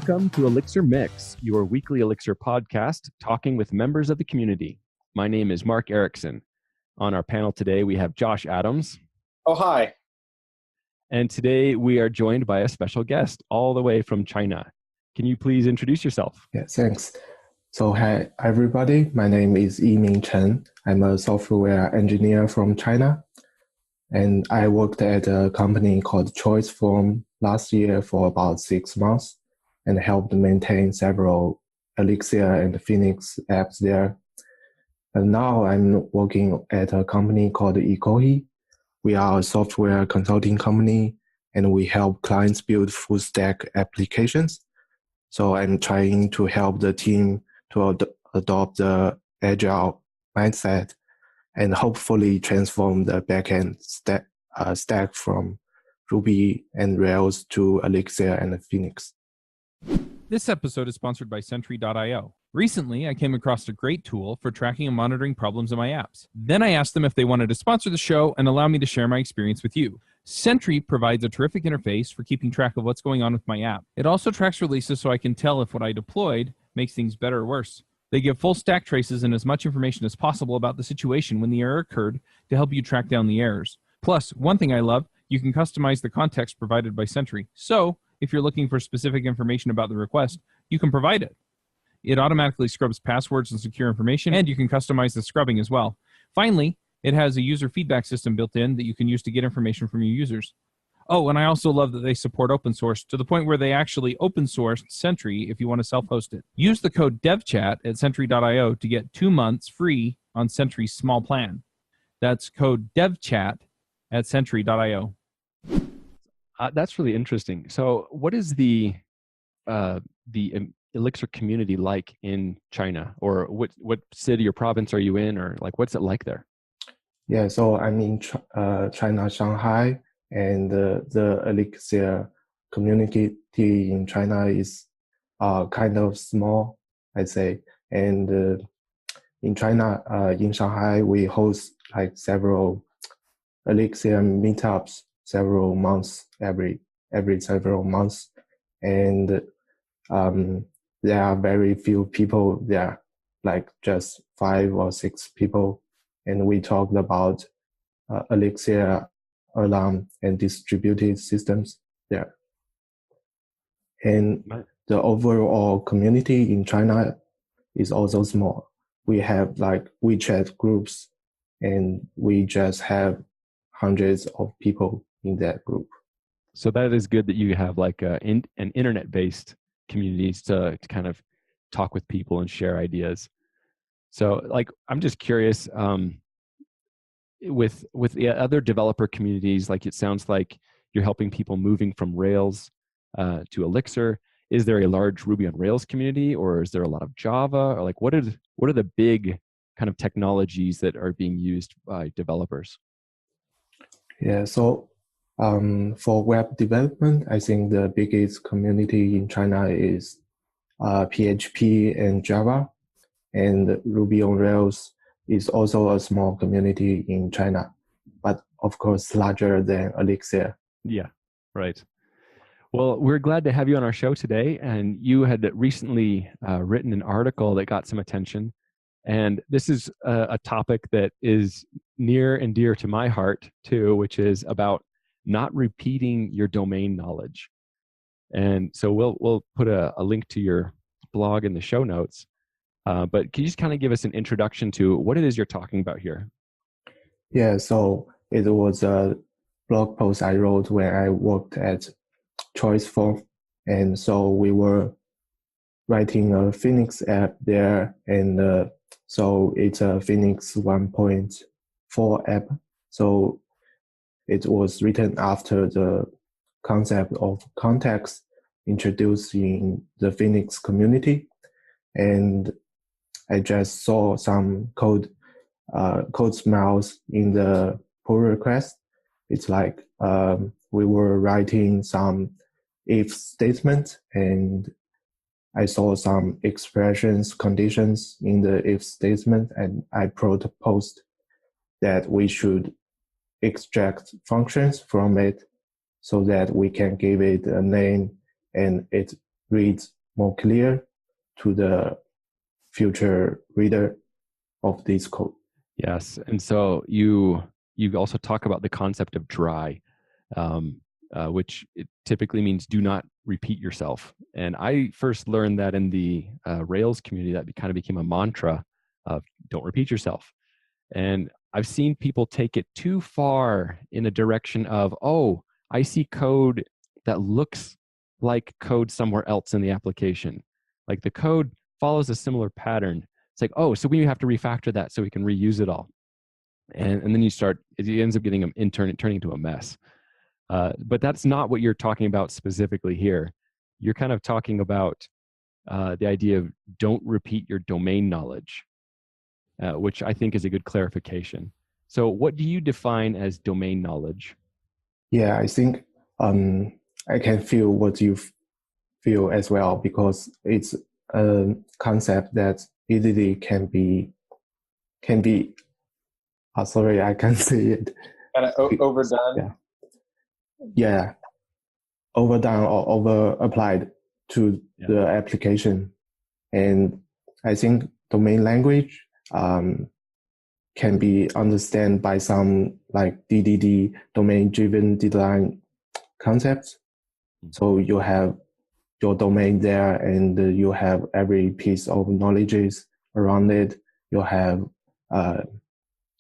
Welcome to Elixir Mix, your weekly Elixir podcast, talking with members of the community. My name is Mark Ericksen. On our panel today, we have Josh Adams. Oh, hi. And today we are joined by a special guest all the way from China. Can you please introduce yourself? Yeah, thanks. So hi, everybody. My name is Yiming Chen. I'm a software engineer from China. And I worked at a company called CacheFly last year for about 6 months and helped maintain several Elixir and Phoenix apps there. And now I'm working at a company called Ecohi. We are a software consulting company, and we help clients build full-stack applications. So I'm trying to help the team to adopt the Agile mindset and hopefully transform the backend stack from Ruby and Rails to Elixir and Phoenix. This episode is sponsored by Sentry.io. Recently, I came across a great tool for tracking and monitoring problems in my apps. Then I asked them if they wanted to sponsor the show and allow me to share my experience with you. Sentry provides a terrific interface for keeping track of what's going on with my app. It also tracks releases so I can tell if what I deployed makes things better or worse. They give full stack traces and as much information as possible about the situation when the error occurred to help you track down the errors. Plus, one thing I love, you can customize the context provided by Sentry. So, if you're looking for specific information about the request, you can provide it. It automatically scrubs passwords and secure information, and you can customize the scrubbing as well. Finally, it has a user feedback system built in that you can use to get information from your users. Oh, and I also love that they support open source to the point where they actually open sourced Sentry if you want to self-host it. Use the code devchat at Sentry.io to get 2 months free on Sentry's small plan. That's code devchat at Sentry.io. That's really interesting. So what is the Elixir community like in China? Or what city or province are you in? Or like, what's it like there? Yeah, so I'm in China, Shanghai, and the Elixir community in China is kind of small, I'd say. And in China, in Shanghai, we host like several Elixir meetups several months, every several months. And there are very few people there, like just 5 or 6 people. And we talked about Elixir, Alarm, and distributed systems there. And the overall community in China is also small. We have like WeChat groups, and we just have hundreds of people in that group. So that is good that you have like an internet-based communities to kind of talk with people and share ideas. So like, I'm just curious, with the other developer communities, like it sounds like you're helping people moving from Rails to Elixir. Is there a large Ruby on Rails community, or is there a lot of Java? Or like, what are the big kind of technologies that are being used by developers? Yeah, so for web development, I think the biggest community in China is PHP and Java, and Ruby on Rails is also a small community in China, but of course larger than Elixir. Yeah, right. Well, we're glad to have you on our show today, and you had recently written an article that got some attention, and this is a topic that is near and dear to my heart too, which is about not repeating your domain knowledge. And so we'll put a link to your blog in the show notes. But can you just kind of give us an introduction to what it is you're talking about here? Yeah, so it was a blog post I wrote when I worked at CacheFly. And so we were writing a Phoenix app there. And so it's a Phoenix 1.4 app. So it was written after the concept of context introduced in the Phoenix community. And I just saw some code smells in the pull request. It's like we were writing some if statement, and I saw some expressions, conditions in the if statement, and I proposed that we should extract functions from it so that we can give it a name and it read more clear to the future reader of this code. Yes, and so you also talk about the concept of dry, which it typically means do not repeat yourself. And I first learned that in the Rails community. That kind of became a mantra of don't repeat yourself. And I've seen people take it too far in a direction of, oh, I see code that looks like code somewhere else in the application. Like the code follows a similar pattern. It's like, oh, so we have to refactor that so we can reuse it all. And then it ends up getting turning into a mess. But that's not what you're talking about specifically here. You're kind of talking about the idea of don't repeat your domain knowledge, which I think is a good clarification. So what do you define as domain knowledge? Yeah, I think I can feel what you feel as well, because it's a concept that easily can be sorry, I can't say it. Kind of overdone. Yeah, overdone or over applied to the application. And I think domain language can be understood by some like DDD, domain-driven design concepts. So you have your domain there, and you have every piece of knowledge around it. You have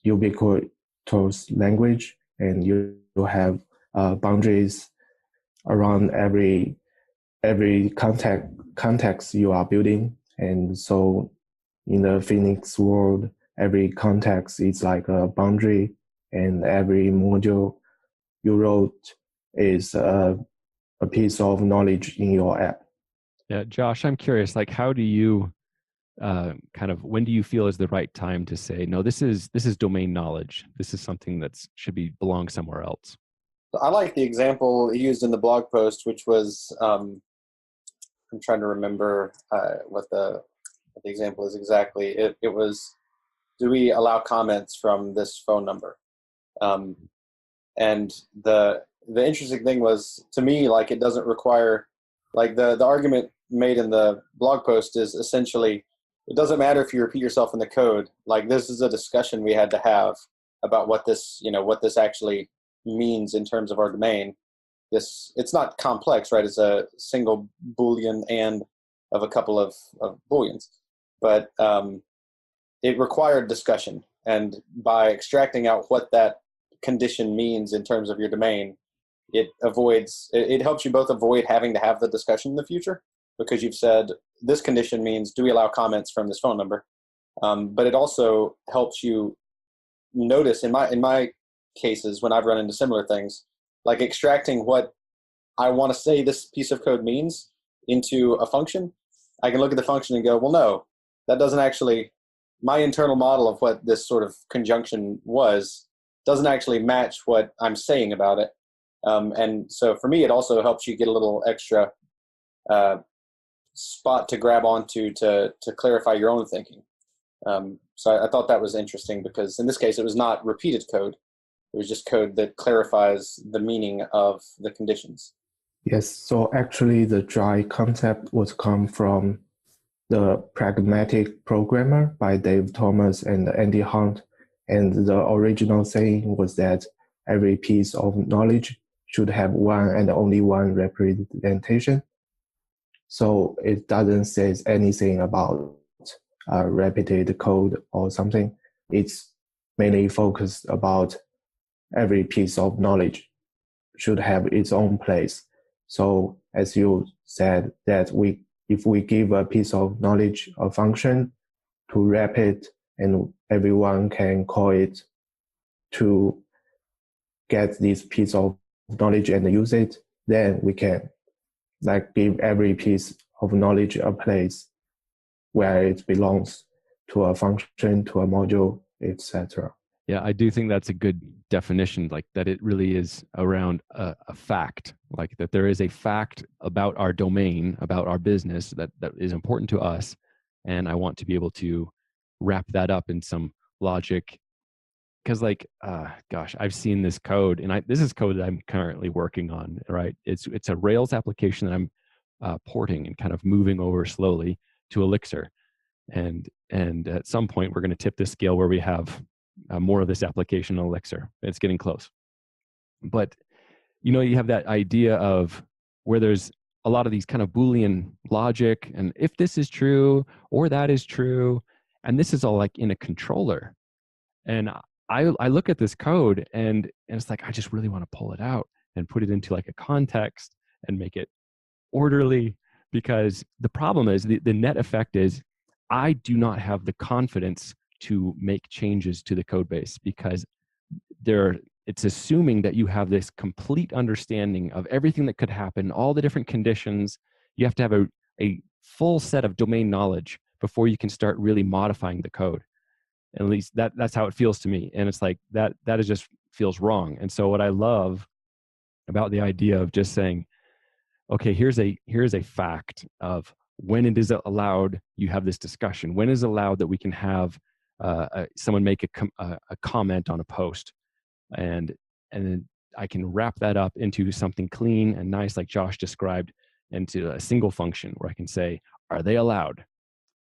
ubiquitous language, and you have boundaries around every context you are building. And so in the Phoenix world, every context is like a boundary, and every module you wrote is a piece of knowledge in your app. Yeah, Josh, I'm curious, like how do you when do you feel is the right time to say, no, this is domain knowledge. This is something that should belong somewhere else? I like the example he used in the blog post, which was, I'm trying to remember what the example is exactly. It was, do we allow comments from this phone number? And the interesting thing was, to me, like, it doesn't require, like the argument made in the blog post is essentially, it doesn't matter if you repeat yourself in the code. Like, this is a discussion we had to have about what this actually means in terms of our domain. It's not complex, right? It's a single Boolean and of a couple of Booleans, but it required discussion. And by extracting out what that condition means in terms of your domain, it helps you both avoid having to have the discussion in the future, because you've said this condition means, do we allow comments from this phone number? But it also helps you notice, in my cases, when I've run into similar things, like extracting what I want to say this piece of code means into a function, I can look at the function and go, well, no, that doesn't actually, my internal model of what this sort of conjunction was doesn't actually match what I'm saying about it. And so for me, it also helps you get a little extra spot to grab onto to clarify your own thinking. So I thought that was interesting, because in this case, it was not repeated code. It was just code that clarifies the meaning of the conditions. Yes, so actually the dry concept was come from the Pragmatic Programmer by Dave Thomas and Andy Hunt. And the original saying was that every piece of knowledge should have one and only one representation. So it doesn't say anything about repeated code or something. It's mainly focused about every piece of knowledge should have its own place. So as you said, that if we give a piece of knowledge a function to wrap it, and everyone can call it to get this piece of knowledge and use it, then we can like give every piece of knowledge a place where it belongs, to a function, to a module, etc. Yeah, I do think that's a good definition, like that it really is around a fact, like that there is a fact about our domain, about our business that is important to us. And I want to be able to wrap that up in some logic. Because gosh, I've seen this code, and this is code that I'm currently working on, right? It's a Rails application that I'm porting and kind of moving over slowly to Elixir. And at some point, we're going to tip the scale where we have more of this application in Elixir. It's getting close. But, you have that idea of where there's a lot of these kind of Boolean logic, and if this is true or that is true, and this is all like in a controller. And I look at this code and it's like, I just really want to pull it out and put it into like a context and make it orderly, because the problem is the net effect is I do not have the confidence to make changes to the code base, because it's assuming that you have this complete understanding of everything that could happen, all the different conditions. You have to have a full set of domain knowledge before you can start really modifying the code. At least that's how it feels to me. And it's like that is just feels wrong. And so what I love about the idea of just saying, okay, here's a fact of when it is allowed, you have this discussion. When is allowed that we can have someone make a comment on a post, and then I can wrap that up into something clean and nice, like Josh described, into a single function where I can say, are they allowed?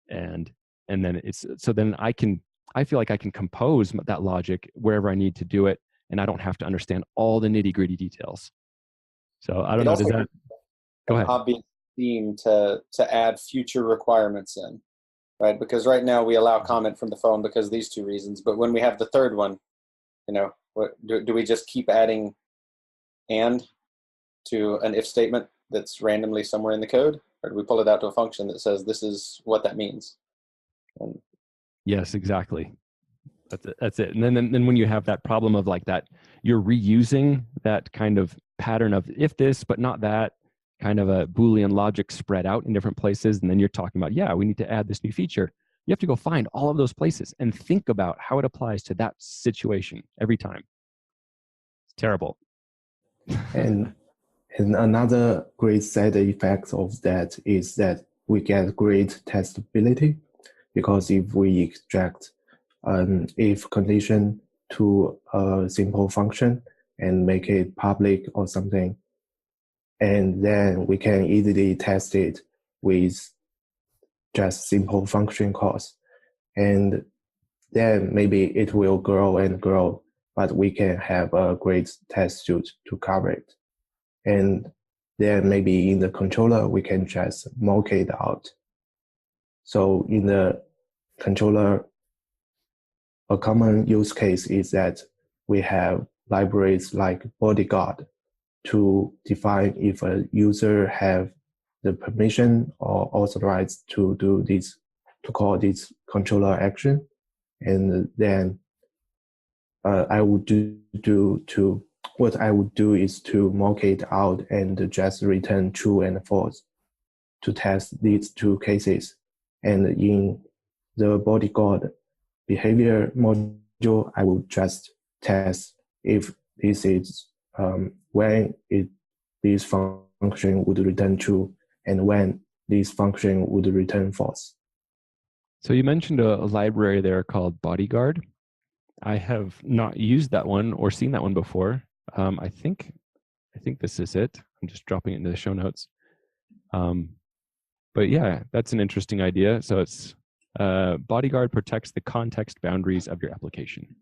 And then then I feel like I can compose that logic wherever I need to do it, and I don't have to understand all the nitty gritty details. So I don't know. Does that go ahead? Obvious theme to add future requirements in, right? Because right now we allow comment from the phone because of these two reasons. But when we have the third one, what do we just keep adding and to an if statement that's randomly somewhere in the code, or do we pull it out to a function that says this is what that means? Yes, exactly. That's it. And then when you have that problem of like that, you're reusing that kind of pattern of if this but not that, kind of a Boolean logic spread out in different places. And then you're talking about, yeah, we need to add this new feature. You have to go find all of those places and think about how it applies to that situation every time. It's terrible. And another great side effect of that is that we get great testability, because if we extract an if condition to a simple function and make it public or something, and then we can easily test it with just simple function calls. And then maybe it will grow and grow, but we can have a great test suite to cover it. And then maybe in the controller, we can just mock it out. So in the controller, a common use case is that we have libraries like Bodyguard to define if a user have the permission or authorized to do this, to call this controller action. And then what I would do is to mock it out and just return true and false to test these two cases. And in the Bodyguard behavior module, I will just test if this is when this function would return true and when this function would return false. So you mentioned a library there called Bodyguard. I have not used that one or seen that one before. I think this is it. I'm just dropping it into the show notes. But yeah, that's an interesting idea. So it's Bodyguard protects the context boundaries of your application.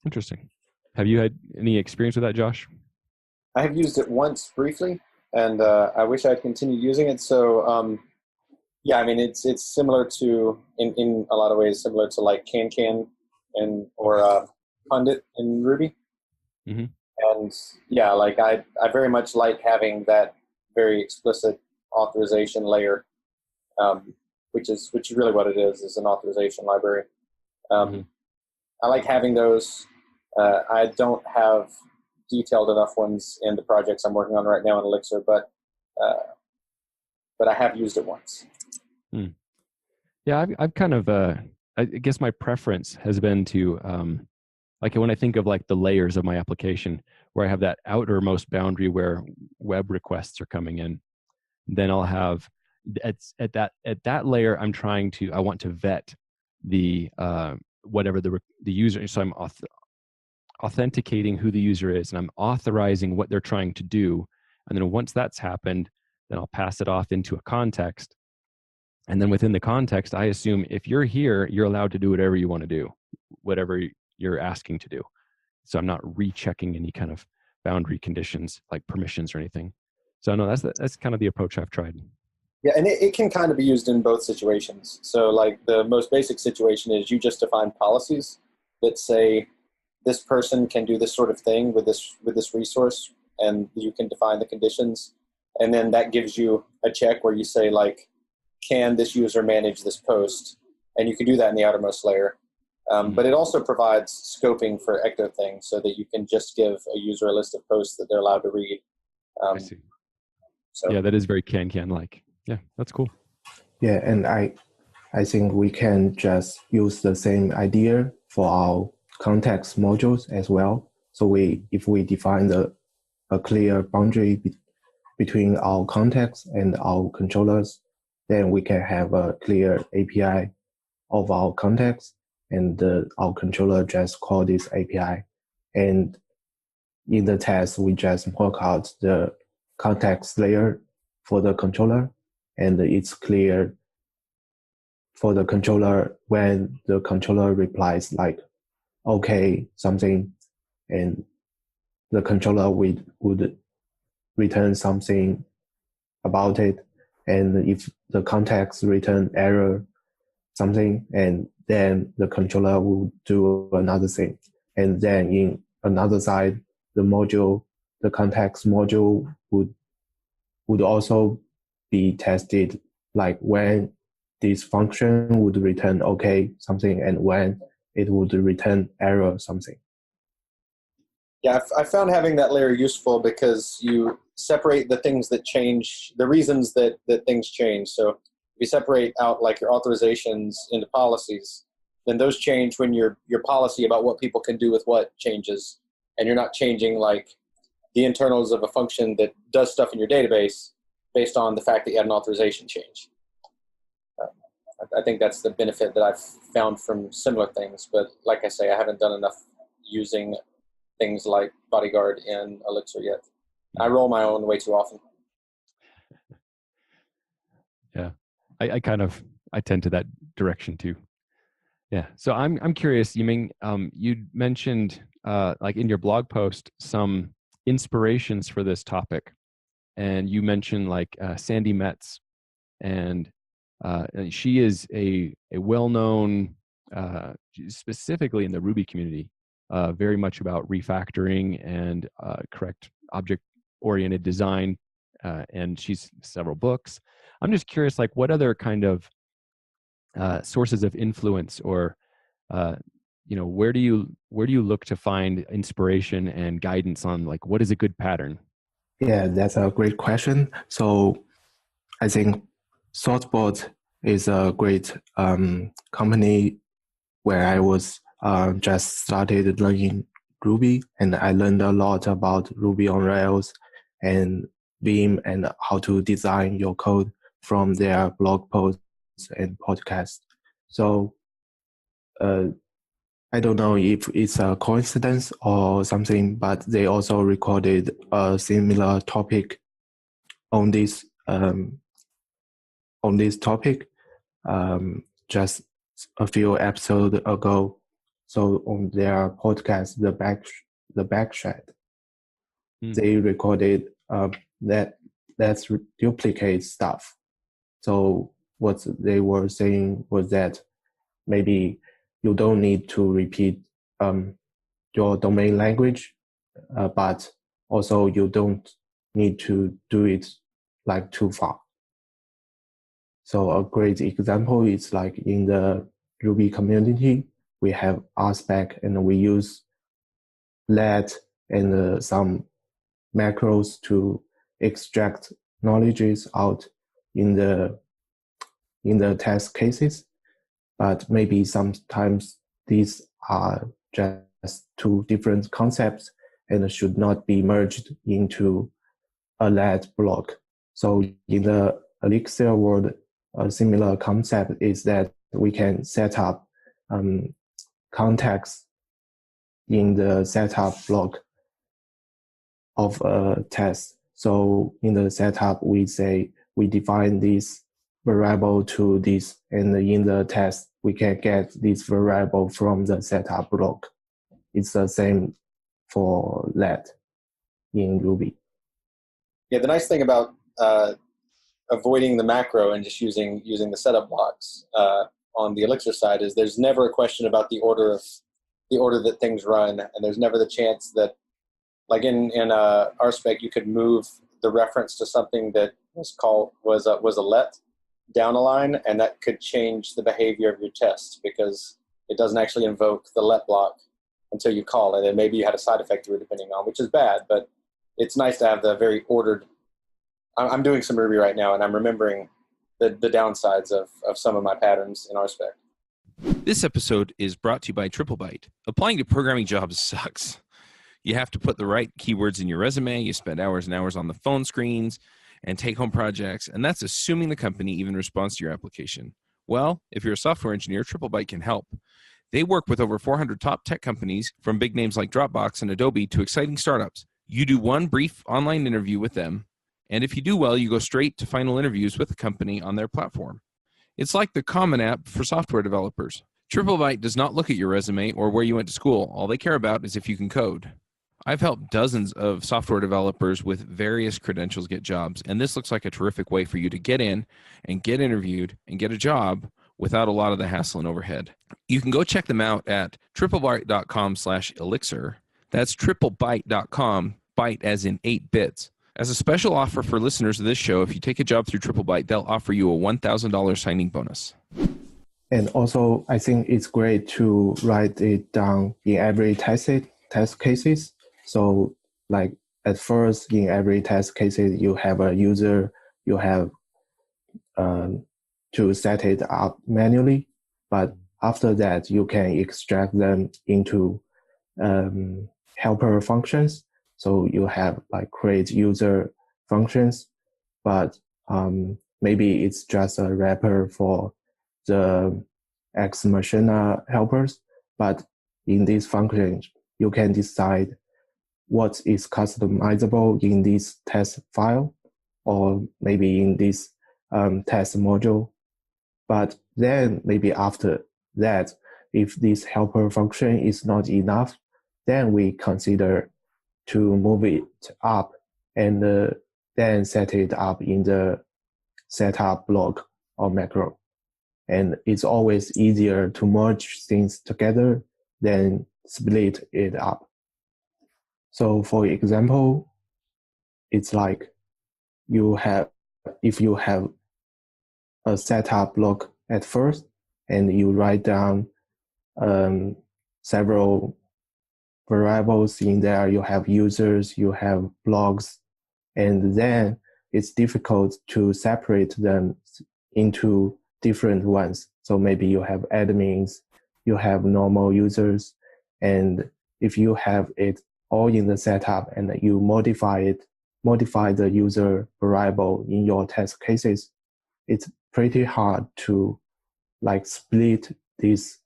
Interesting. Have you had any experience with that, Josh? I have used it once briefly, and I wish I'd continued using it. So yeah, I mean, it's similar to, in a lot of ways, similar to like can or Pundit in Ruby. Mm-hmm. And yeah, like I very much like having that very explicit authorization layer, which is really what it is an authorization library. Mm-hmm. I like having those. I don't have detailed enough ones in the projects I'm working on right now in Elixir, but I have used it once. Yeah, I've kind of, I guess my preference has been to, like when I think of like the layers of my application, where I have that outermost boundary where web requests are coming in, then I'll have at that layer, I want to vet the whatever the user. So I'm authenticating who the user is, and I'm authorizing what they're trying to do. And then once that's happened, then I'll pass it off into a context. And then within the context, I assume if you're here, you're allowed to do whatever you want to do, whatever you're asking to do. So I'm not rechecking any kind of boundary conditions like permissions or anything. So no, that's kind of the approach I've tried. Yeah, and it can kind of be used in both situations. So like the most basic situation is you just define policies that say this person can do this sort of thing with this resource, and you can define the conditions. And then that gives you a check where you say like, can this user manage this post? And you can do that in the outermost layer. But it also provides scoping for ecto things so that you can just give a user a list of posts that they're allowed to read. I see. So yeah, that is very can-like. Yeah, that's cool. Yeah, and I think we can just use the same idea for our context modules as well. So if we define a clear boundary between our context and our controllers, then we can have a clear API of our context, and our controller just call this API. And in the test, we just work out the context layer for the controller, and it's clear for the controller when the controller replies like, okay, something, and the controller would return something about it. And if the context return error something, and then the controller will do another thing. And then in another side, the context module would also be tested, like when this function would return okay something, and when it would return error something. Yeah, I found having that layer useful because you separate the things that change, the reasons that things change. So if you separate out like your authorizations into policies, then those change when your policy about what people can do with what changes, and you're not changing like the internals of a function that does stuff in your database based on the fact that you had an authorization change. I think that's the benefit that I've found from similar things, but like I say, I haven't done enough using things like Bodyguard in Elixir yet. I roll my own way too often. Yeah, I tend to that direction too. Yeah, so I'm curious, Yiming, you mentioned like in your blog post some inspirations for this topic, and you mentioned like Sandy Metz, and she is a well-known, specifically in the Ruby community, very much about refactoring and correct object-oriented design, and she's several books. I'm just curious, like what other kind of sources of influence, or where do you look to find inspiration and guidance on like what is a good pattern? Yeah, that's a great question. So I think Thoughtbot is a great company where I was just started learning Ruby, and I learned a lot about Ruby on Rails and Vim and how to design your code from their blog posts and podcasts. So I don't know if it's a coincidence or something, but they also recorded a similar topic on this topic just a few episodes ago. So on their podcast, the Backchat, they recorded that's duplicate stuff. So what they were saying was that maybe you don't need to repeat your domain language, but also you don't need to do it like too far. So a great example is like in the Ruby community, we have RSpec, and we use let and some macros to extract knowledges out in the test cases. But maybe sometimes these are just two different concepts and should not be merged into a let block. So in the Elixir world, a similar concept is that we can set up context in the setup block of a test. So in the setup, we say we define this variable to this, and in the test, we can get this variable from the setup block. It's the same for let in Ruby. Yeah, the nice thing about avoiding the macro and just using the setup blocks on the Elixir side is there's never a question about the order that things run, and there's never the chance that, like in RSpec, you could move the reference to something that was a let down a line, and that could change the behavior of your test because it doesn't actually invoke the let block until you call it, and maybe you had a side effect through it depending on, which is bad, but it's nice to have the very ordered. I'm doing some Ruby right now, and I'm remembering the downsides of some of my patterns in RSpec. This episode is brought to you by Triplebyte. Applying to programming jobs sucks. You have to put the right keywords in your resume. You spend hours and hours on the phone screens and take-home projects, and that's assuming the company even responds to your application. Well, if you're a software engineer, Triplebyte can help. They work with over 400 top tech companies, from big names like Dropbox and Adobe to exciting startups. You do one brief online interview with them, and if you do well, you go straight to final interviews with the company on their platform. It's like the Common App for software developers. Triplebyte does not look at your resume or where you went to school. All they care about is if you can code. I've helped dozens of software developers with various credentials get jobs, and this looks like a terrific way for you to get in and get interviewed and get a job without a lot of the hassle and overhead. You can go check them out at triplebyte.com/elixir. That's triplebyte.com, byte as in 8 bits. As a special offer for listeners of this show, if you take a job through Triplebyte, they'll offer you a $1,000 signing bonus. And also, I think it's great to write it down in every test cases. So like at first, in every test cases, you have a user, you have to set it up manually. But after that, you can extract them into helper functions. So you have like create user functions, but maybe it's just a wrapper for the Ex Machina helpers. But in these functions, you can decide what is customizable in this test file, or maybe in this test module. But then maybe after that, if this helper function is not enough, then we consider to move it up and then set it up in the setup block or macro. And it's always easier to merge things together than split it up. So for example, it's like if you have a setup block at first and you write down several variables in there, you have users, you have blogs, and then it's difficult to separate them into different ones. So maybe you have admins, you have normal users, and if you have it all in the setup and you modify the user variable in your test cases, it's pretty hard to like split this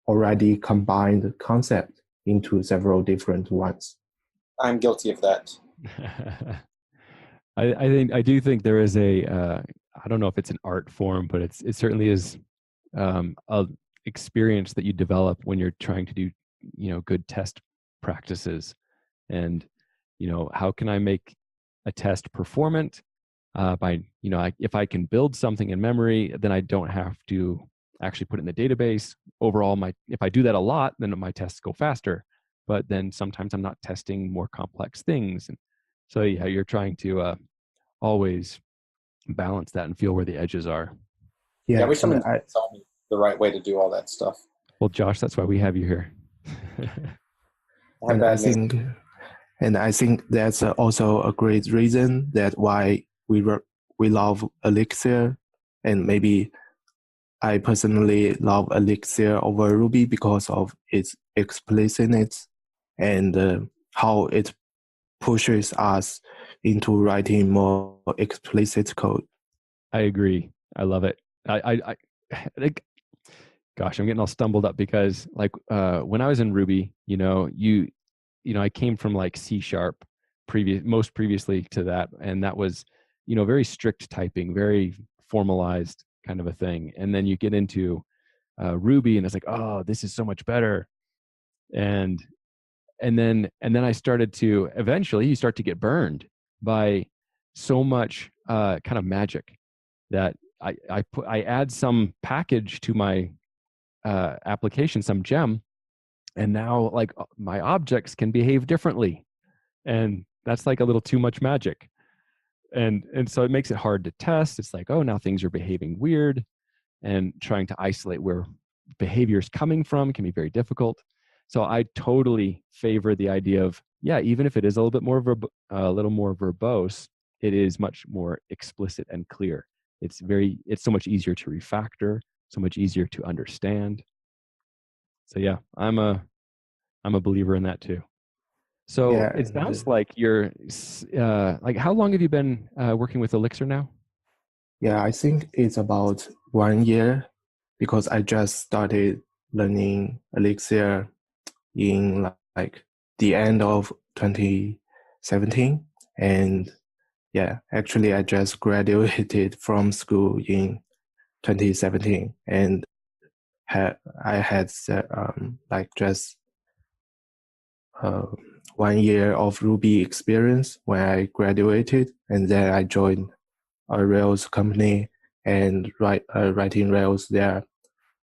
already combined concept into several different ones. I'm guilty of that. I do think there is I don't know if it's an art form, but it certainly is a experience that you develop when you're trying to do good test practices. And how can I make a test performant by if I can build something in memory, then I don't have to actually put it in the database. Overall, if I do that a lot, then my tests go faster. But then sometimes I'm not testing more complex things. And so yeah, you're trying to always balance that and feel where the edges are. Yeah, I wish someone could tell me the right way to do all that stuff. Well, Josh, that's why we have you here. And I think that's also a great reason that why we love Elixir, and maybe I personally love Elixir over Ruby because of its explicitness and how it pushes us into writing more explicit code. I agree. I love it. I think, gosh, I'm getting all stumbled up because like when I was in Ruby, I came from like C# most previously to that, and that was, very strict typing, very formalized kind of a thing. And then you get into Ruby, and it's like, oh, this is so much better. And then I started to, eventually you start to get burned by so much kind of magic that I add some package to my application, some gem, and now like my objects can behave differently, and that's like a little too much magic, and so it makes it hard to test. It's like, oh, now things are behaving weird, and trying to isolate where behavior is coming from can be very difficult. So I totally favor the idea of, yeah, even if it is a little bit more verbose, it is much more explicit and clear. It's so much easier to refactor, so much easier to understand. So yeah, I'm a believer in that too. So Yeah, it sounds like you're like, how long have you been working with Elixir now? yeah, I think it's about 1 year because I just started learning Elixir in like the end of 2017. And yeah, actually I just graduated from school in 2017, and I had like just 1 year of Ruby experience when I graduated, and then I joined a Rails company and writing Rails there.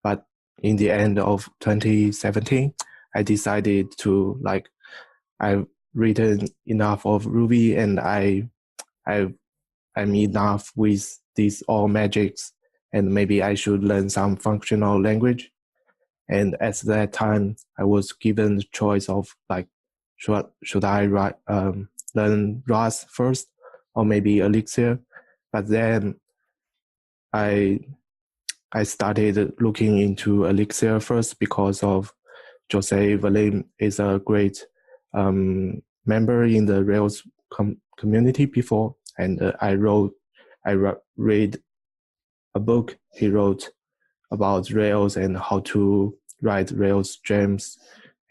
But in the end of 2017, I decided to like, I've written enough of Ruby, and I'm enough with these all magics, and maybe I should learn some functional language. And at that time, I was given the choice of like, should I learn Rust first, or maybe Elixir? But then I started looking into Elixir first because of Jose Valim is a great member in the Rails community before, and I read a book he wrote about Rails and how to write Rails gems,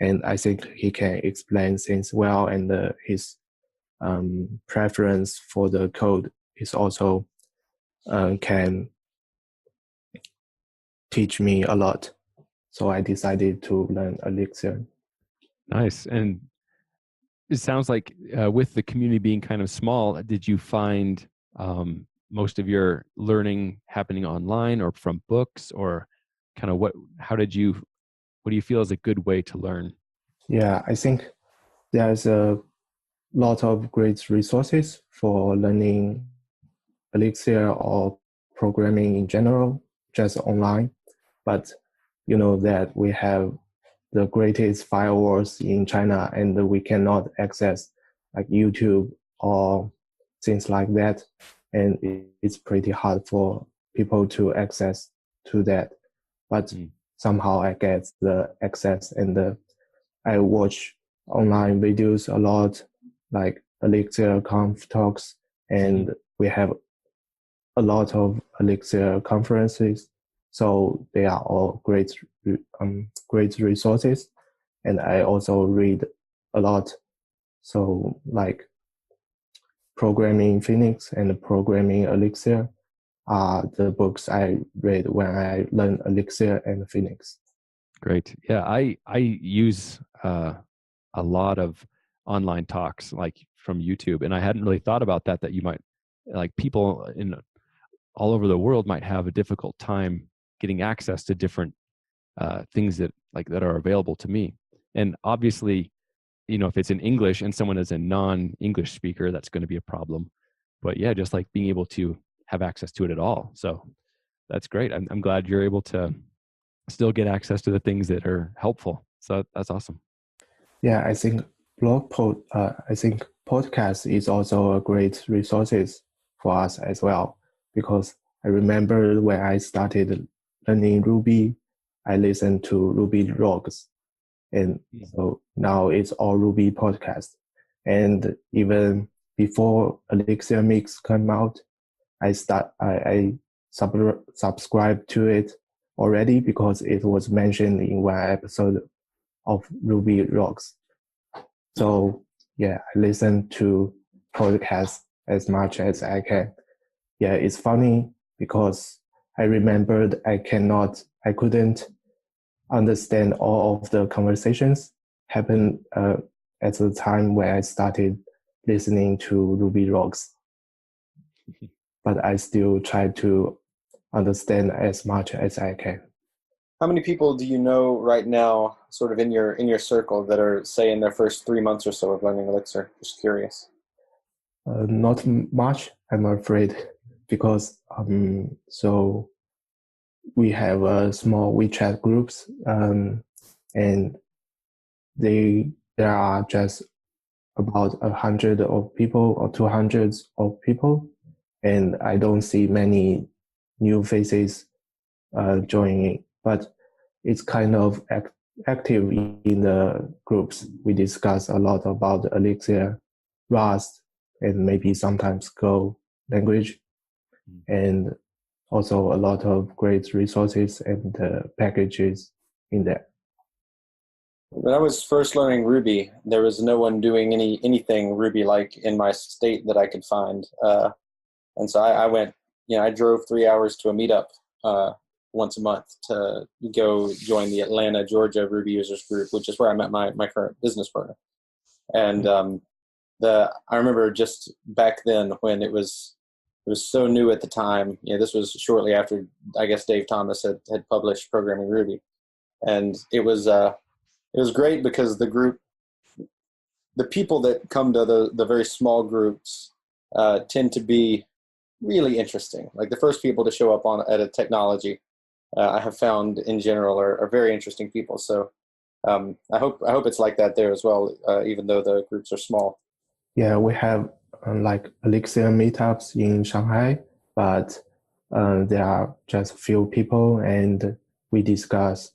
and I think he can explain things well, and his preference for the code is also can teach me a lot. So I decided to learn Elixir. Nice. And it sounds like with the community being kind of small, did you find most of your learning happening online or from books, or kind of what do you feel is a good way to learn? Yeah, I think there's a lot of great resources for learning Elixir or programming in general, just online. But you know that we have the greatest firewalls in China, and we cannot access like YouTube or things like that. And it's pretty hard for people to access to that. But somehow I get the access, and I watch online videos a lot, like Elixir Conf talks, and we have a lot of Elixir conferences. So they are all great resources. And I also read a lot. So like Programming Phoenix and Programming Elixir are the books I read when I learned Elixir and Phoenix. Great. Yeah, I use a lot of online talks like from YouTube, and I hadn't really thought about that you might, like, people in all over the world might have a difficult time getting access to different things that are available to me. And obviously, if it's in English and someone is a non-English speaker, that's going to be a problem. But yeah, just like being able to have access to it at all. So that's great. I'm glad you're able to still get access to the things that are helpful. So that's awesome. Yeah, I think podcast is also a great resources for us as well, because I remember when I started learning Ruby, I listened to Ruby Logs, and so now it's all Ruby podcast. And even before Elixir Mix came out, I subscribed to it already because it was mentioned in one episode of Ruby Logs. So yeah, I listen to podcasts as much as I can. Yeah, it's funny because I remembered I couldn't understand all of the conversations happened at the time where I started listening to Ruby Rocks. But I still try to understand as much as I can. How many people do you know right now, sort of in your circle, that are, say, in their first 3 months or so of learning Elixir? Just curious. Not much, I'm afraid, because so we have a small WeChat groups, and there are just about 100 of people or 200 of people, and I don't see many new faces joining. But it's kind of active in the groups. We discuss a lot about Elixir, Rust, and maybe sometimes Go language, and also a lot of great resources and packages in there. When I was first learning Ruby, there was no one doing anything Ruby-like in my state that I could find. And so I went, I drove 3 hours to a meetup once a month to go join the Atlanta, Georgia Ruby users group, which is where I met my current business partner. And I remember just back then when it was so new at the time. This was shortly after, I guess, Dave Thomas had published Programming Ruby, and it was great because the people that come to the very small groups tend to be really interesting. Like the first people to show up at a technology, I have found in general are very interesting people. So I hope it's like that there as well, even though the groups are small. Yeah, we have like Elixir meetups in Shanghai, but there are just few people, and we discuss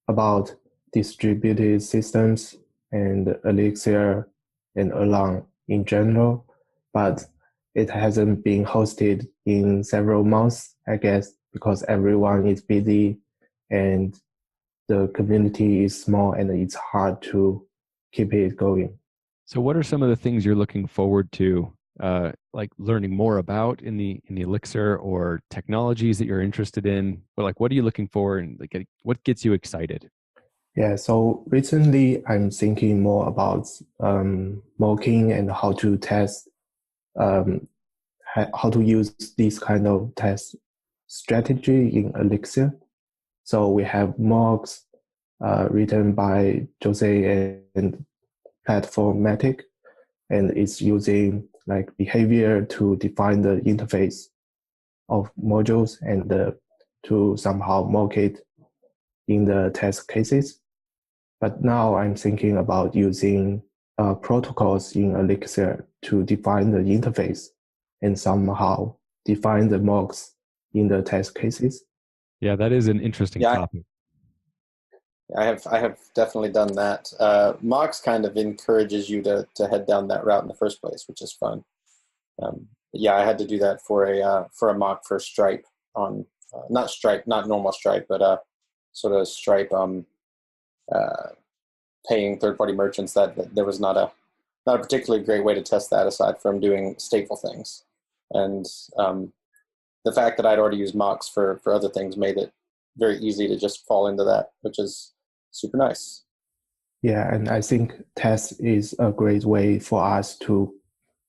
about distributed systems and Elixir and Erlang in general, but it hasn't been hosted in several months, I guess, because everyone is busy and the community is small and it's hard to keep it going. So what are some of the things you're looking forward to, like learning more about in the Elixir, or technologies that you're interested in? Or like, what are you looking for, and like, what gets you excited? Yeah, so recently I'm thinking more about mocking and how to test, how to use this kind of test strategy in Elixir. So we have mocks written by Jose and Platformatic, and it's using like behavior to define the interface of modules and to somehow mock it in the test cases. But now I'm thinking about using protocols in Elixir to define the interface and somehow define the mocks in the test cases. Yeah, that is an interesting topic. I have definitely done that. Mocks kind of encourages you to head down that route in the first place, which is fun. I had to do that for a mock for Stripe on not normal Stripe, but sort of Stripe paying third-party merchants. That there was not a particularly great way to test that aside from doing stateful things, and the fact that I'd already used mocks for other things made it very easy to just fall into that, which is super nice. Yeah, and I think test is a great way for us to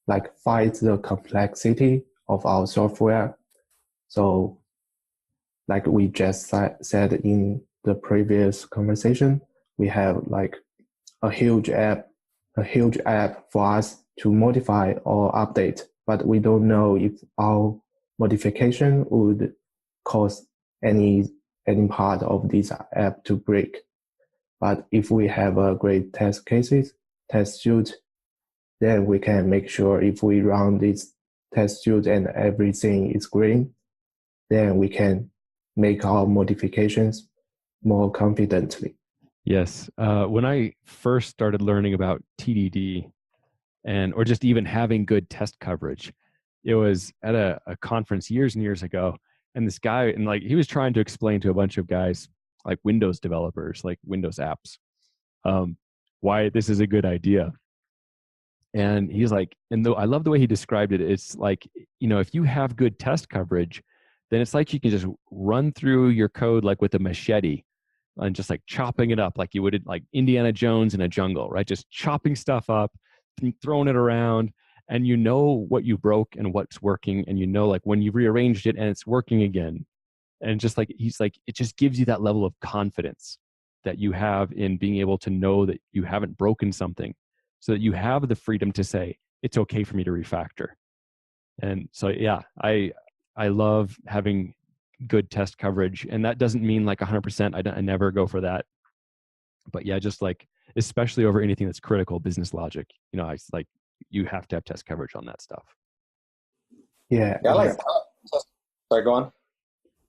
like fight the complexity of our software. So like we just said in the previous conversation, we have like a huge app for us to modify or update, but we don't know if our modification would cause any part of this app to break. But if we have a great test suite, then we can make sure if we run this test suite and everything is green, then we can make our modifications more confidently. Yes. When I first started learning about TDD or just even having good test coverage, it was at a conference years and years ago. And this guy, and like, he was trying to explain to a bunch of guys, like Windows developers, like Windows apps, why this is a good idea. And he's like, and though I love the way he described it, it's like, if you have good test coverage, then it's like you can just run through your code like with a machete and just like chopping it up like you would like Indiana Jones in a jungle, right? Just chopping stuff up, throwing it around, and you know what you broke and what's working, and like when you've rearranged it and it's working again. And just like, he's like, it just gives you that level of confidence that you have in being able to know that you haven't broken something, so that you have the freedom to say, it's okay for me to refactor. And so, yeah, I love having good test coverage, and that doesn't mean like 100%. I never go for that, but yeah, just like, especially over anything that's critical business logic, it's like you have to have test coverage on that stuff. Yeah. I like sorry, go on.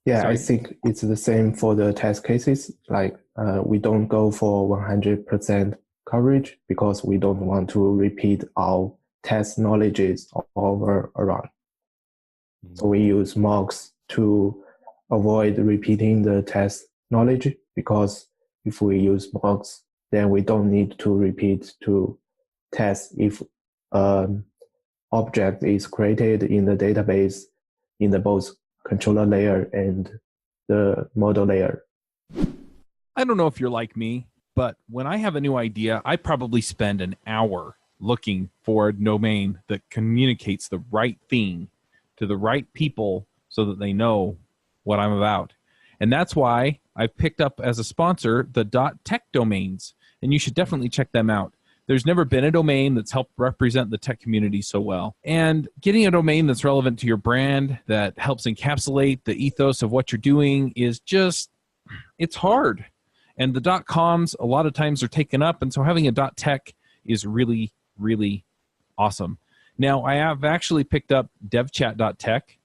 Yeah, Sorry? I think it's the same for the test cases. Like we don't go for 100% coverage because we don't want to repeat our test knowledges over around. So we use mocks to avoid repeating the test knowledge, because if we use mocks, then we don't need to repeat to test if object is created in the database in the both controller layer and the model layer. I don't know if you're like me, but when I have a new idea, I probably spend an hour looking for a domain that communicates the right thing to the right people so that they know what I'm about. And that's why I picked up as a sponsor the .tech domains, and you should definitely check them out. There's never been a domain that's helped represent the tech community so well. And getting a domain that's relevant to your brand, that helps encapsulate the ethos of what you're doing, is just, it's hard. And the .coms a lot of times are taken up, and so having a .tech is really, really awesome. Now, I have actually picked up devchat.tech.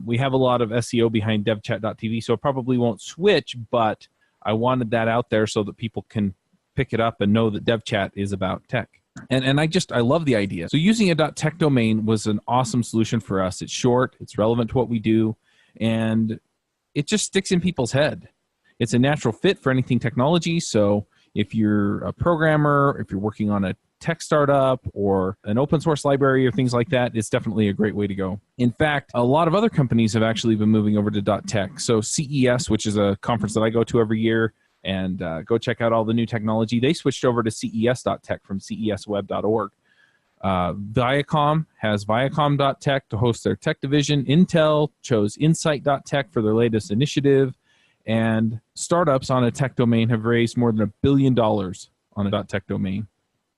We have a lot of SEO behind devchat.tv, so I probably won't switch, but I wanted that out there so that people can pick it up and know that devchat is about tech. And I love the idea. So using a .tech domain was an awesome solution for us. It's short, it's relevant to what we do, and it just sticks in people's head. It's a natural fit for anything technology. So if you're a programmer, if you're working on a tech startup or an open source library or things like that, it's definitely a great way to go. In fact, a lot of other companies have actually been moving over to .tech. So CES, which is a conference that I go to every year, and go check out all the new technology, they switched over to ces.tech from cesweb.org. Viacom has viacom.tech to host their tech division. Intel chose insight.tech for their latest initiative. And startups on a tech domain have raised more than $1 billion on a .tech domain.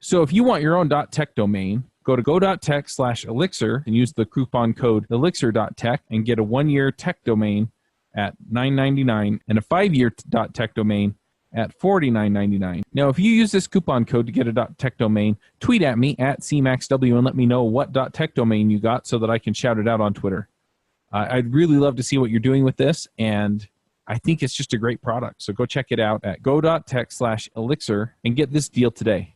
So if you want your own .tech domain, go to go.tech/Elixir and use the coupon code elixir.tech and get a 1-year tech domain at $9.99 and a 5-year .tech domain at $49.99. Now, if you use this coupon code to get a .tech domain, tweet at me at CMaxW and let me know what .tech domain you got so that I can shout it out on Twitter. I'd really love to see what you're doing with this, and I think it's just a great product. So go check it out at go.tech/Elixir and get this deal today.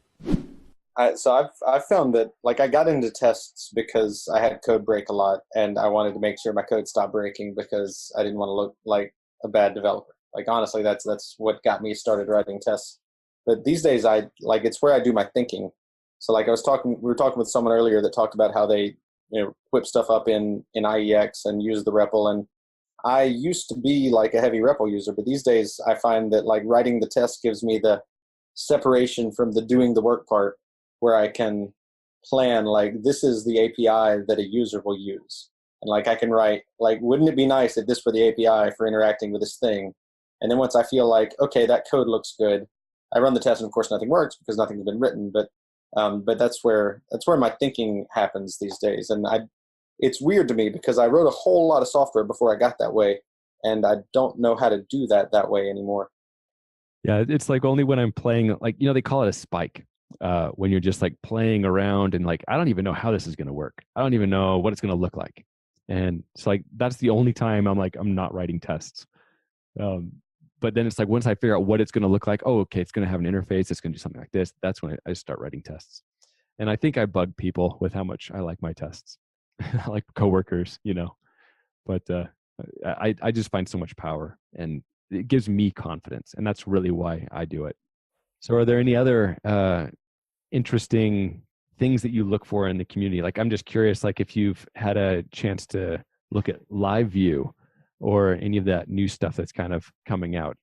So I've found that, like, I got into tests because I had code break a lot, and I wanted to make sure my code stopped breaking because I didn't want to look like a bad developer. Like, honestly, that's what got me started writing tests. But these days, it's where I do my thinking. So like we were talking with someone earlier that talked about how they whip stuff up in IEX and use the REPL. And I used to be like a heavy REPL user, but these days I find that like writing the test gives me the separation from the doing the work part, where I can plan, like, this is the API that a user will use. And like I can write, like, wouldn't it be nice if this were the API for interacting with this thing? And then once I feel like, okay, that code looks good, I run the test, and of course nothing works because nothing's been written. But that's where my thinking happens these days. And it's weird to me because I wrote a whole lot of software before I got that way, and I don't know how to do that way anymore. Yeah, it's like only when I'm playing, like, they call it a spike. When you're just like playing around and like, I don't even know how this is going to work. I don't even know what it's going to look like. And it's like, that's the only time I'm like, I'm not writing tests. But then it's like, once I figure out what it's going to look like, oh, okay, it's going to have an interface, it's going to do something like this. That's when I start writing tests. And I think I bug people with how much I like my tests. I like coworkers, but I just find so much power, and it gives me confidence. And that's really why I do it. So are there any other interesting things that you look for in the community? Like, I'm just curious, like if you've had a chance to look at LiveView or any of that new stuff that's kind of coming out.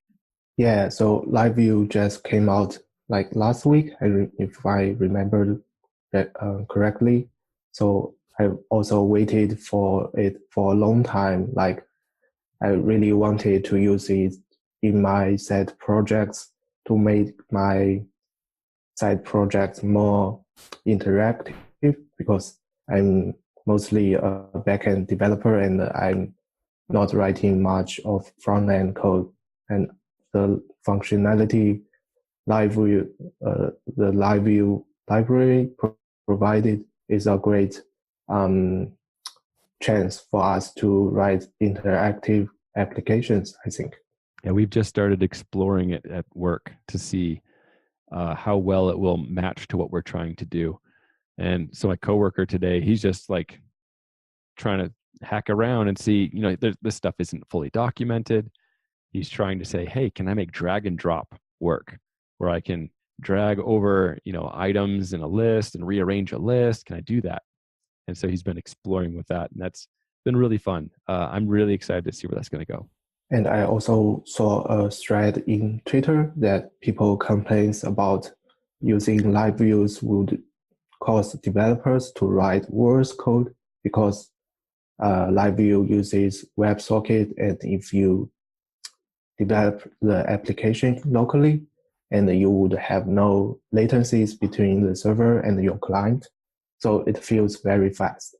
Yeah, so LiveView just came out like last week, if I remember that correctly. So I also waited for it for a long time. Like I really wanted to use it in my side projects to make my side projects more interactive, because I'm mostly a backend developer and I'm not writing much of front-end code. And the functionality LiveView, the LiveView library provided is a great chance for us to write interactive applications, I think. Yeah, we've just started exploring it at work to see how well it will match to what we're trying to do. And so my coworker today, he's just like trying to hack around and see, this stuff isn't fully documented. He's trying to say, hey, can I make drag and drop work where I can drag over, items in a list and rearrange a list? Can I do that? And so he's been exploring with that, and that's been really fun. I'm really excited to see where that's going to go. And I also saw a thread in Twitter that people complains about using LiveViews would cause developers to write worse code, because LiveView uses WebSocket, and if you develop the application locally, and you would have no latencies between the server and your client, so it feels very fast.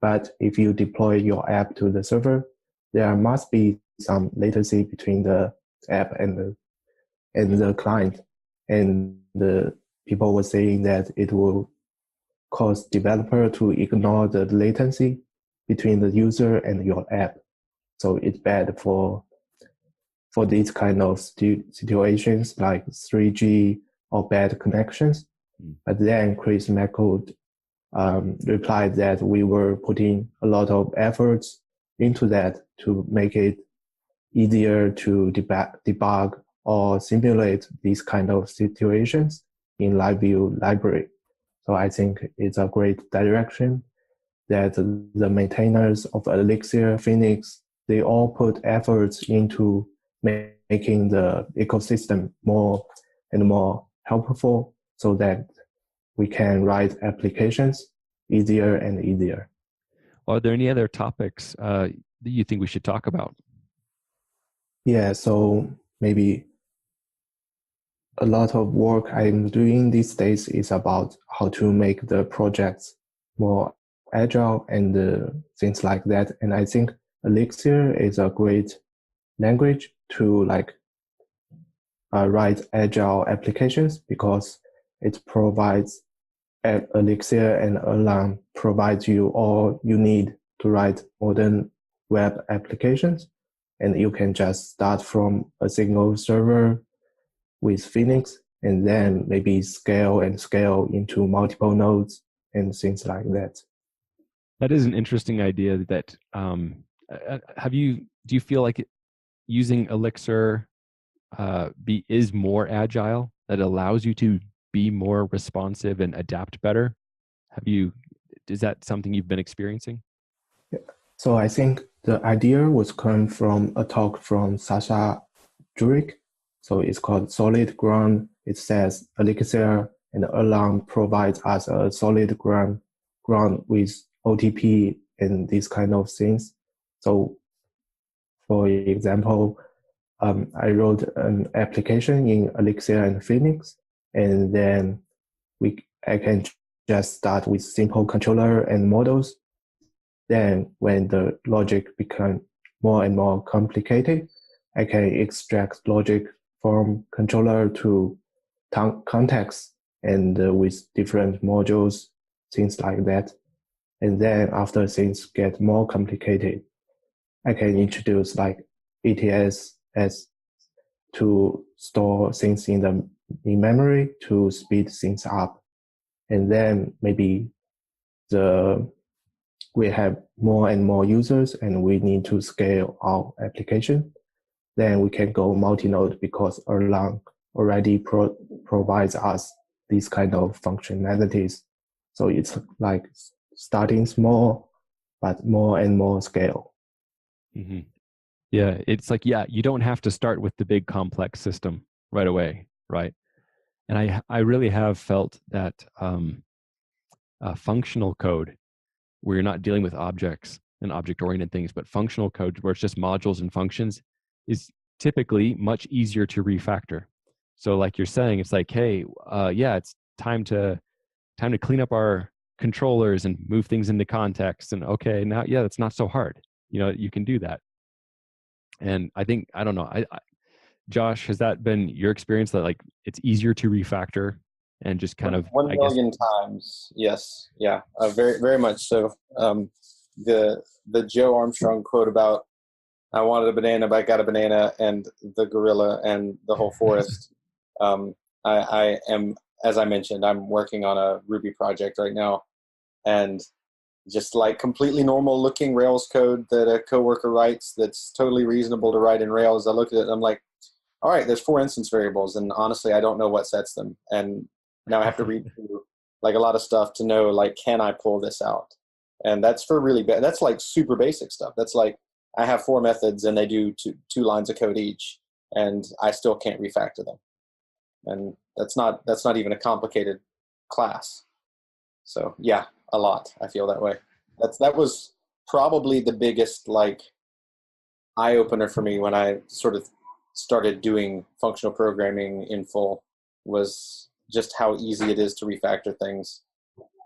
But if you deploy your app to the server, there must be some latency between the app and the client. And the people were saying that it will cause developer to ignore the latency between the user and your app. So it's bad for these kind of situations like 3G or bad connections. But then Chris McCood replied that we were putting a lot of efforts into that to make it easier to debug or simulate these kind of situations in LiveView library. So I think it's a great direction that the maintainers of Elixir, Phoenix, they all put efforts into making the ecosystem more and more helpful so that we can write applications easier and easier. Are there any other topics that you think we should talk about? Yeah, so maybe a lot of work I'm doing these days is about how to make the projects more agile and things like that. And I think Elixir is a great language to write agile applications, because it provides Elixir and Erlang provides you all you need to write modern web applications. And you can just start from a single server with Phoenix and then maybe scale into multiple nodes and things like that. That is an interesting idea. That do you feel like using Elixir B is more agile, that allows you to be more responsive and adapt better? Is that something you've been experiencing? Yeah. So I think the idea was come from a talk from Sasha Jurek. So it's called Solid Ground. It says Elixir and Erlang provides us a solid ground with OTP and these kind of things. So for example, I wrote an application in Elixir and Phoenix, and then I can just start with simple controller and models. Then when the logic becomes more and more complicated, I can extract logic from controller to context and with different modules, things like that. And then after things get more complicated, I can introduce ETS as to store things in memory to speed things up. And then maybe we have more and more users and we need to scale our application. Then we can go multi-node, because Erlang already provides us these kind of functionalities. So it's like starting small, but more and more scale. Mm-hmm. Yeah, it's like, yeah, you don't have to start with the big complex system right away, right? And I really have felt that functional code, where you're not dealing with objects and object-oriented things, but functional code where it's just modules and functions, is typically much easier to refactor. So like you're saying, it's like, hey, yeah, it's time to clean up our controllers and move things into context. And okay, now, yeah, that's not so hard. You can do that. And I think, I don't know, Josh, has that been your experience, that like it's easier to refactor and just kind of 1 million times? Yes. Yeah. Very, very much so. The Joe Armstrong quote about I wanted a banana, but I got a banana, and the gorilla and the whole forest. I am, as I mentioned, I'm working on a Ruby project right now, and just like completely normal looking Rails code that a coworker writes that's totally reasonable to write in Rails. I look at it and I'm like, all right, there's 4 instance variables, and honestly, I don't know what sets them. And now I have to read through like a lot of stuff to know, like, can I pull this out? And that's for really bad. That's like super basic stuff. That's like, I have 4 methods and they do two lines of code each, and I still can't refactor them. And that's not even a complicated class. So yeah, a lot. I feel that way. That was probably the biggest like eye opener for me when I sort of started doing functional programming in full, was just how easy it is to refactor things.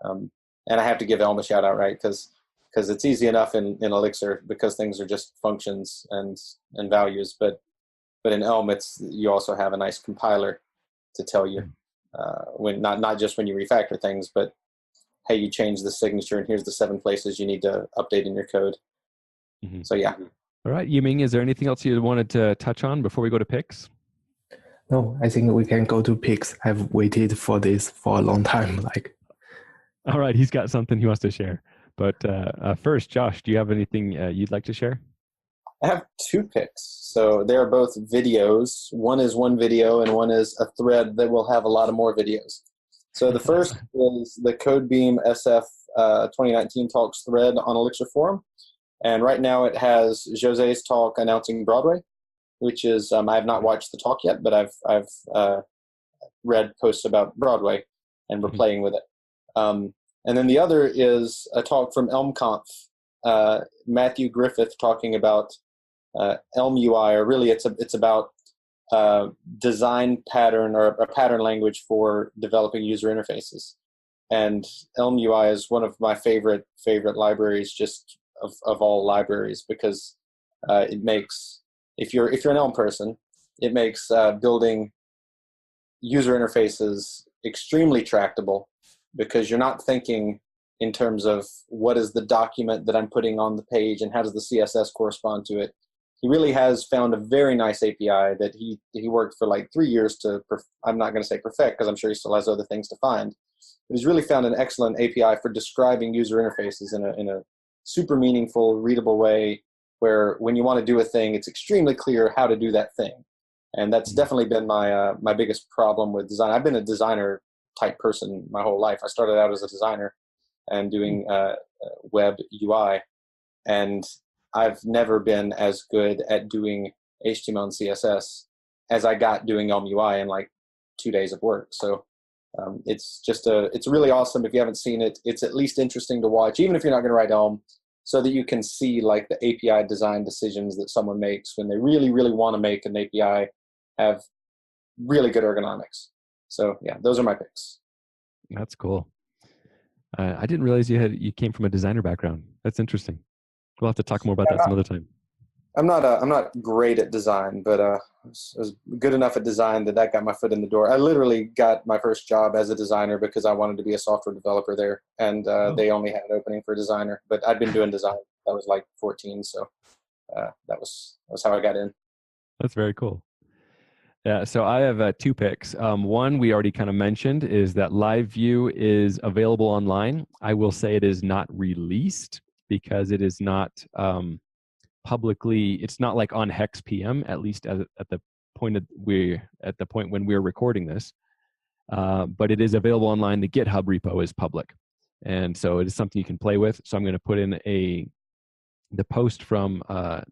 And I have to give Elm a shout out, right? Because it's easy enough in Elixir because things are just functions and values. But in Elm, you also have a nice compiler to tell you when not just when you refactor things, but hey, you changed the signature and here's the 7 places you need to update in your code. Mm-hmm. So yeah. All right, Yiming, is there anything else you wanted to touch on before we go to picks? No, I think we can go to picks. I've waited for this for a long time. All right, he's got something he wants to share. But first, Josh, do you have anything you'd like to share? I have 2 picks. So they're both videos. One is one video and one is a thread that will have a lot of more videos. So the first is the Codebeam SF 2019 Talks thread on Elixir Forum. And right now it has Jose's talk announcing Broadway, which is, I have not watched the talk yet, but I've read posts about Broadway and we're playing with it. And then the other is a talk from ElmConf, Matthew Griffith talking about Elm UI, or really it's about design pattern or a pattern language for developing user interfaces. And Elm UI is one of my favorite libraries, just of all libraries, because it makes, if you're an Elm person, it makes building user interfaces extremely tractable, because you're not thinking in terms of what is the document that I'm putting on the page and how does the CSS correspond to it. He really has found a very nice API that he worked for like 3 years to, I'm not going to say perfect because I'm sure he still has other things to find. But he's really found an excellent API for describing user interfaces in a super meaningful, readable way, where when you want to do a thing, it's extremely clear how to do that thing. And that's definitely been my biggest problem with design. I've been a designer type person my whole life. I started out as a designer and doing web UI, and I've never been as good at doing HTML and CSS as I got doing Elm UI in like 2 days of work. So it's really awesome. If you haven't seen it, it's at least interesting to watch, even if you're not going to write Elm, so that you can see like the API design decisions that someone makes when they really, really want to make an API have really good ergonomics. So yeah, those are my picks. That's cool. I didn't realize you came from a designer background. That's interesting. We'll have to talk more about that some other time. I'm not great at design, but I was good enough at design that got my foot in the door. I literally got my first job as a designer because I wanted to be a software developer there, and they only had an opening for a designer. But I'd been doing design. I was like 14, so that was how I got in. That's very cool. Yeah, so I have 2 picks. One we already kind of mentioned is that LiveView is available online. I will say it is not released because it is not publicly. It's not like on Hex PM, at least at the point when we're recording this. But it is available online. The GitHub repo is public, And so it is something you can play with. So I'm going to put in the post from,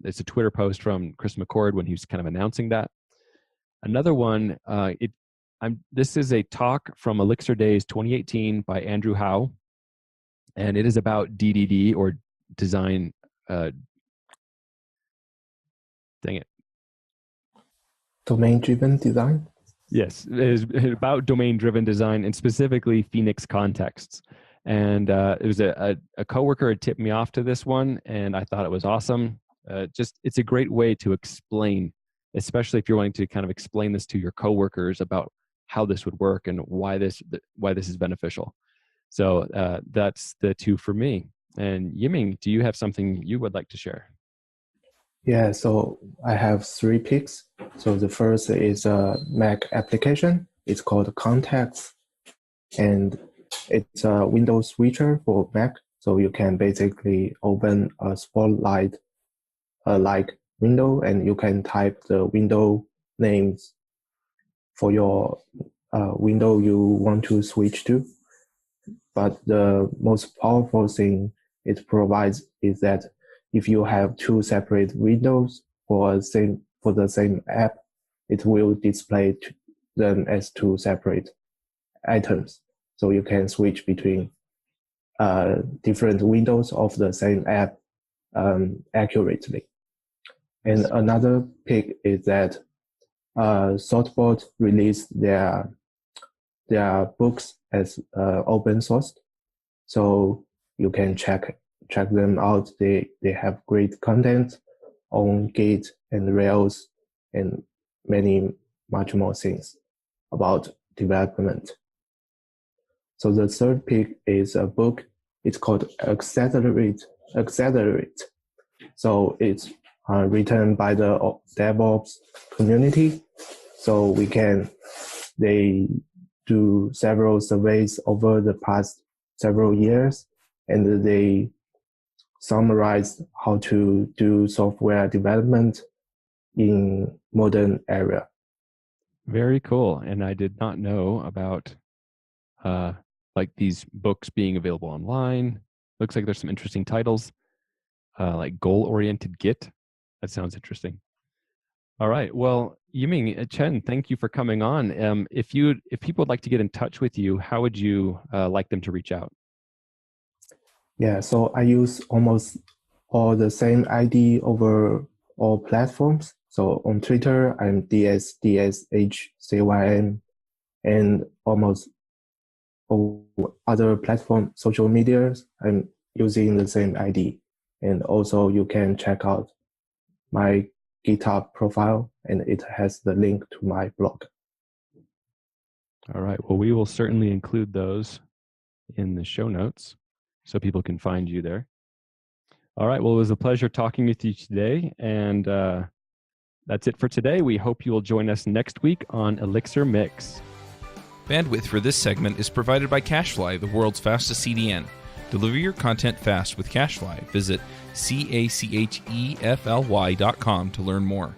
it's a Twitter post from Chris McCord when he was kind of announcing that. Another one, this is a talk from Elixir Days 2018 by Andrew Howe, and it is about DDD, or design, Domain-driven design? Yes, it is about domain-driven design, and specifically Phoenix contexts. And it was a coworker had tipped me off to this one, and I thought it was awesome. It's a great way to explain, especially if you're wanting to kind of explain this to your coworkers about how this would work and why this is beneficial. So that's the two for me. And Yiming, do you have something you would like to share? Yeah, so I have 3 picks. So the first is a Mac application. It's called Contacts, and it's a window switcher for Mac. So you can basically open a Spotlight like window, and you can type the window names for your window you want to switch to. But the most powerful thing it provides is that if you have 2 separate windows for the same app, it will display them as 2 separate items. So you can switch between different windows of the same app accurately. And another pick is that Thoughtbot released their books as open source, so you can check them out. They have great content on Git and Rails and much more things about development. So the third pick is a book. It's called Accelerate. So it's written by the DevOps community. So they do several surveys over the past several years, and they summarize how to do software development in modern era. Very cool. And I did not know about like these books being available online. Looks like there's some interesting titles, like goal-oriented Git. That sounds interesting. All right. Well, Yiming Chen, thank you for coming on. If people would like to get in touch with you, how would you like them to reach out? Yeah, so I use almost all the same ID over all platforms. So on Twitter, I'm DSHCYM, and almost all other platform social medias, I'm using the same ID. And also you can check out my GitHub profile, and it has the link to my blog. All right. Well, we will certainly include those in the show notes so people can find you there. All right. Well, it was a pleasure talking with you today. And that's it for today. We hope you will join us next week on Elixir Mix. Bandwidth for this segment is provided by CacheFly, the world's fastest CDN. Deliver your content fast with CacheFly. Visit CacheFly.com to learn more.